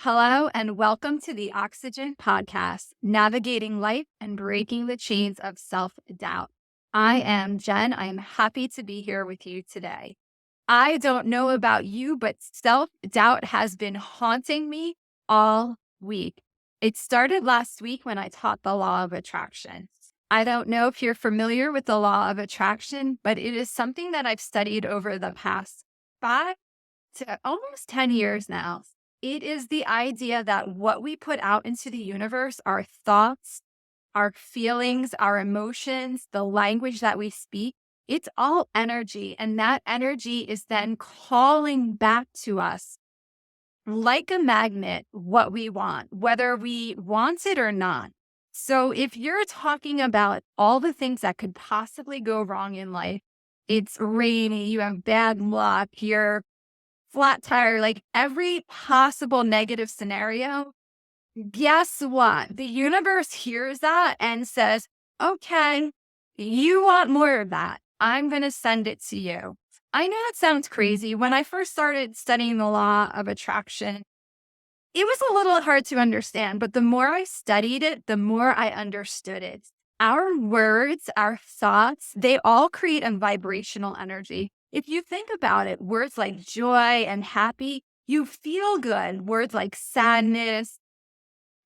Hello, and welcome to the Oxygen Podcast, navigating life and breaking the chains of self doubt. I am Jen. I am happy to be here with you today. I don't know about you, but self doubt has been haunting me all week. It started last week when I taught the law of attraction. I don't know if you're familiar with the law of attraction, but it is something that I've studied over the past 5 to almost 10 years now. It is the idea that what we put out into the universe, our thoughts, our feelings, our emotions, the language that we speak, it's all energy. And that energy is then calling back to us like a magnet what we want, whether we want it or not. So if you're talking about all the things that could possibly go wrong in life, it's rainy, you have bad luck, you're flat tire, like every possible negative scenario, guess what? The universe hears that and says, okay, you want more of that. I'm going to send it to you. I know it sounds crazy. When I first started studying the law of attraction, it was a little hard to understand, but the more I studied it, the more I understood it. Our words, our thoughts, they all create a vibrational energy. If you think about it, words like joy and happy, you feel good. Words like sadness,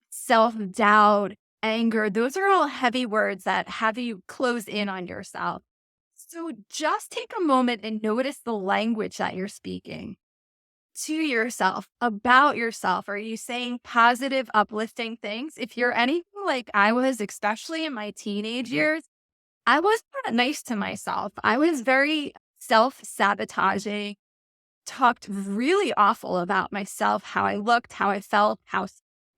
self doubt, anger, those are all heavy words that have you close in on yourself. So just take a moment and notice the language that you're speaking to yourself about yourself. Are you saying positive, uplifting things? If you're anything like I was, especially in my teenage years, I was not nice to myself. I was very self sabotaging, talked really awful about myself, how I looked, how I felt,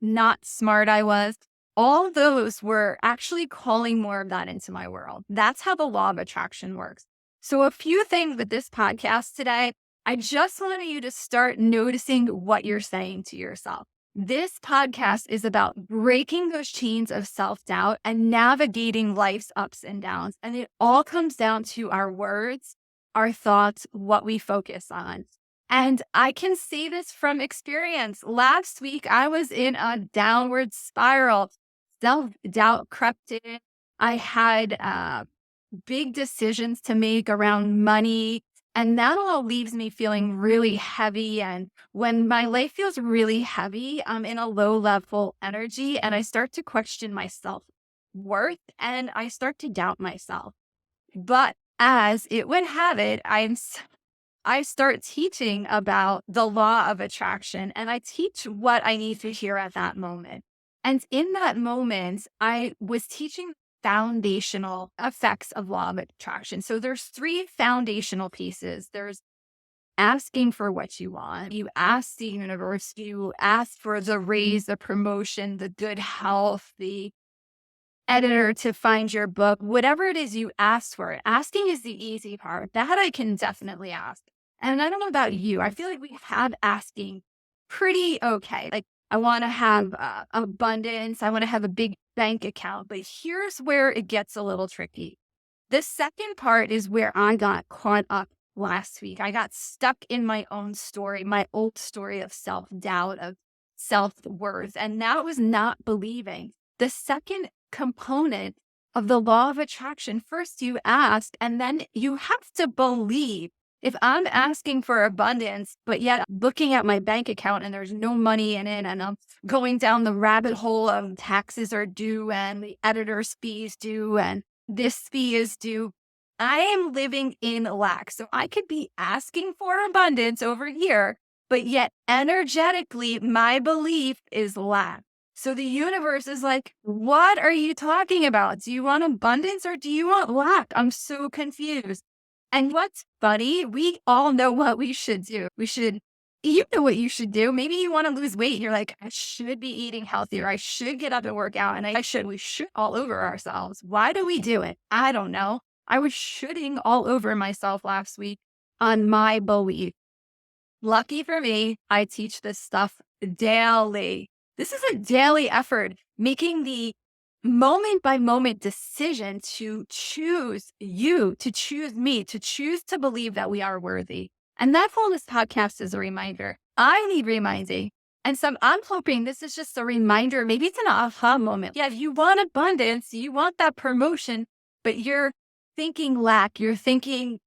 not smart I was. All those were actually calling more of that into my world. That's how the law of attraction works. So, a few things with this podcast today. I just wanted you to start noticing what you're saying to yourself. This podcast is about breaking those chains of self doubt and navigating life's ups and downs. And it all comes down to our words, our thoughts, what we focus on. And I can see this from experience. Last week, I was in a downward spiral. Self doubt crept in. I had big decisions to make around money. And that all leaves me feeling really heavy. And when my life feels really heavy, I'm in a low level energy and I start to question my self worth and I start to doubt myself. But as it would have it, I start teaching about the law of attraction and I teach what I need to hear at that moment. And in that moment, I was teaching foundational effects of law of attraction. So there's three foundational pieces. There's asking for what you want. You ask the universe, you ask for the raise, the promotion, the good health, the editor to find your book, whatever it is you ask for. Asking is the easy part. That I can definitely ask. And I don't know about you. I feel like we have asking pretty okay. Like I want to have abundance. I want to have a big bank account. But here's where it gets a little tricky. The second part is where I got caught up last week. I got stuck in my own story, my old story of self doubt, of self worth. And that was not believing. The second component of the law of attraction, first you ask, and then you have to believe. If I'm asking for abundance, but yet looking at my bank account and there's no money in it, and I'm going down the rabbit hole of taxes are due and the editor's fees due and this fee is due, I am living in lack. So I could be asking for abundance over here, but yet energetically, my belief is lack. So the universe is like, what are you talking about? Do you want abundance or do you want lack? I'm so confused. And what's funny, we all know what we should do. You know what you should do. Maybe you want to lose weight. You're like, I should be eating healthier. I should get up and work out. And we should all over ourselves. Why do we do it? I don't know. I was shooting all over myself last week on my belief. Lucky for me, I teach this stuff daily. This is a daily effort, making the moment by moment decision to choose you, to choose me, to choose to believe that we are worthy. And that whole this podcast is a reminder. I need reminding. And so I'm hoping this is just a reminder. Maybe it's an aha moment. Yeah, you want abundance, you want that promotion, but you're thinking lack, you're thinking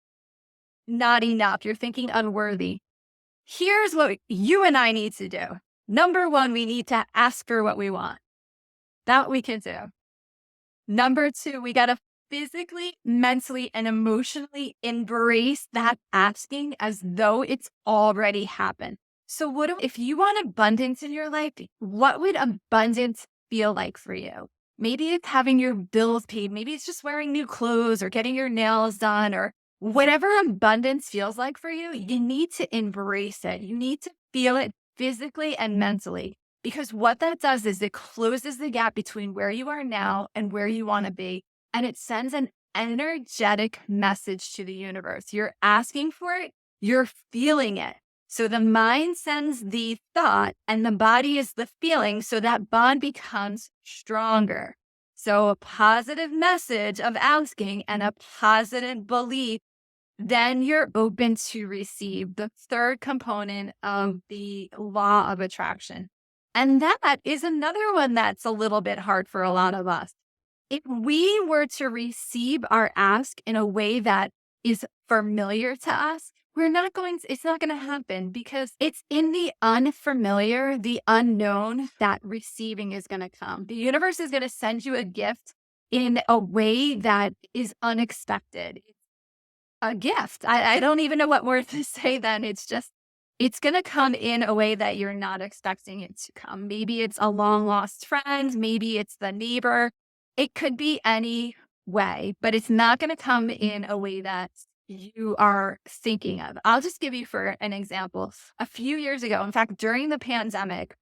not enough, you're thinking unworthy. Here's what you and I need to do. Number one, we need to ask for what we want. That we can do. Number two, we got to physically, mentally, and emotionally embrace that asking as though it's already happened. So, if you want abundance in your life, what would abundance feel like for you? Maybe it's having your bills paid. Maybe it's just wearing new clothes or getting your nails done or whatever abundance feels like for you. You need to embrace it. You need to feel it physically and mentally. Because what that does is it closes the gap between where you are now and where you want to be. And it sends an energetic message to the universe. You're asking for it, you're feeling it. So the mind sends the thought and the body is the feeling. So that bond becomes stronger. So a positive message of asking and a positive belief, then you're open to receive the third component of the law of attraction. And that is another one that's a little bit hard for a lot of us. If we were to receive our ask in a way that is familiar to us, it's not going to happen because it's in the unfamiliar, the unknown that receiving is going to come. The universe is going to send you a gift in a way that is unexpected. A gift. I don't even know what word to say then. It's going to come in a way that you're not expecting it to come. Maybe it's a long lost friend. Maybe it's the neighbor. It could be any way, but it's not going to come in a way that you are thinking of. I'll just give you for an example. A few years ago, in fact, during the pandemic,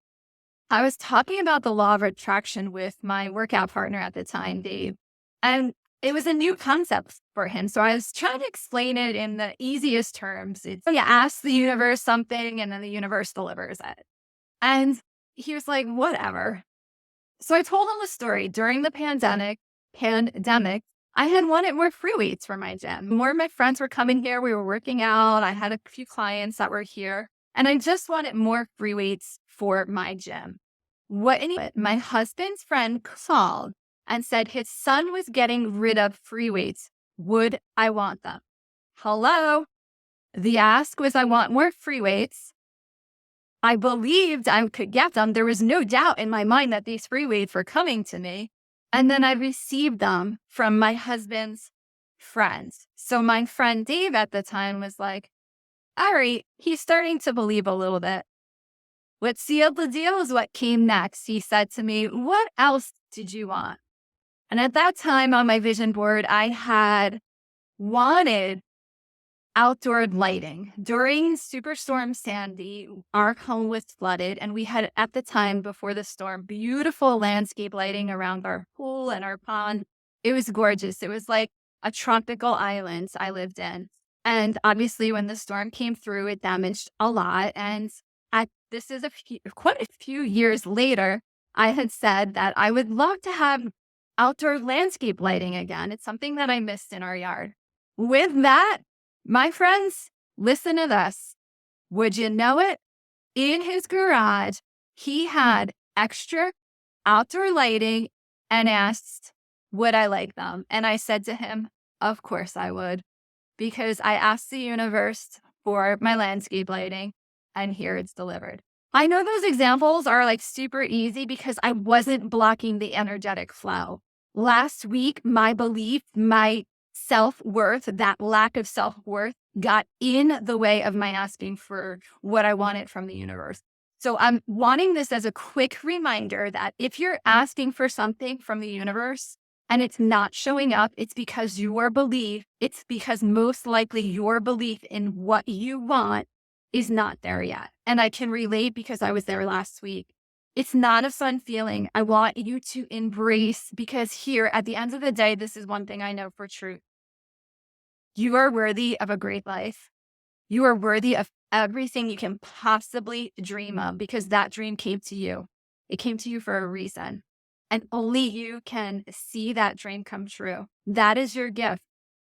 I was talking about the law of attraction with my workout partner at the time, Dave. And it was a new concept for him. So I was trying to explain it in the easiest terms. You ask the universe something and then the universe delivers it. And he was like, whatever. So I told him the story. During the pandemic, I had wanted more free weights for my gym. More of my friends were coming here. We were working out. I had a few clients that were here. And I just wanted more free weights for my gym. My husband's friend called and said his son was getting rid of free weights. Would I want them? Hello? The ask was, I want more free weights. I believed I could get them. There was no doubt in my mind that these free weights were coming to me. And then I received them from my husband's friends. So my friend Dave at the time was like, Ari, he's starting to believe a little bit. What sealed the deal is what came next. He said to me, what else did you want? And at that time on my vision board, I had wanted outdoor lighting. During Superstorm Sandy, our home was flooded, and we had, at the time before the storm, beautiful landscape lighting around our pool and our pond. It was gorgeous. It was like a tropical island I lived in. And obviously, when the storm came through, it damaged a lot. And this is quite a few years later, I had said that I would love to have outdoor landscape lighting again. It's something that I missed in our yard. With that, my friends, listen to this. Would you know it? In his garage, he had extra outdoor lighting and asked, would I like them? And I said to him, of course I would, because I asked the universe for my landscape lighting, and here it's delivered. I know those examples are like super easy because I wasn't blocking the energetic flow. Last week, my belief, my self-worth, that lack of self-worth got in the way of my asking for what I wanted from the universe. So I'm wanting this as a quick reminder that if you're asking for something from the universe and it's not showing up, it's because most likely your belief in what you want is not there yet. And I can relate because I was there last week. It's not a fun feeling. I want you to embrace, because here at the end of the day, this is one thing I know for truth. You are worthy of a great life. You are worthy of everything you can possibly dream of, because that dream came to you. It came to you for a reason. And only you can see that dream come true. That is your gift.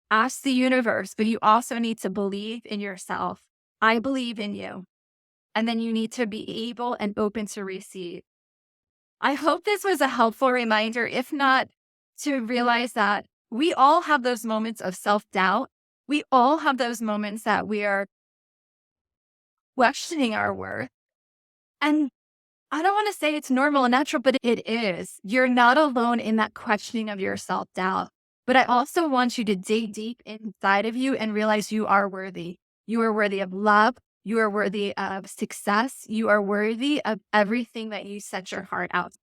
Ask the universe, but you also need to believe in yourself. I believe in you. And then you need to be able and open to receive. I hope this was a helpful reminder, if not, to realize that we all have those moments of self doubt. We all have those moments that we are questioning our worth. And I don't want to say it's normal and natural, but it is. You're not alone in that questioning of your self doubt. But I also want you to dig deep inside of you and realize you are worthy. You are worthy of love. You are worthy of success. You are worthy of everything that you set your heart out.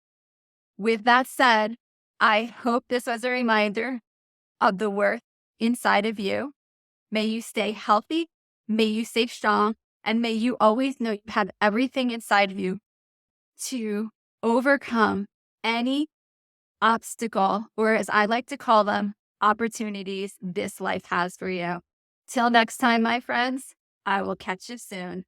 With that said, I hope this was a reminder of the worth inside of you. May you stay healthy. May you stay strong. And may you always know you have everything inside of you to overcome any obstacle, or as I like to call them, opportunities this life has for you. Till next time, my friends, I will catch you soon.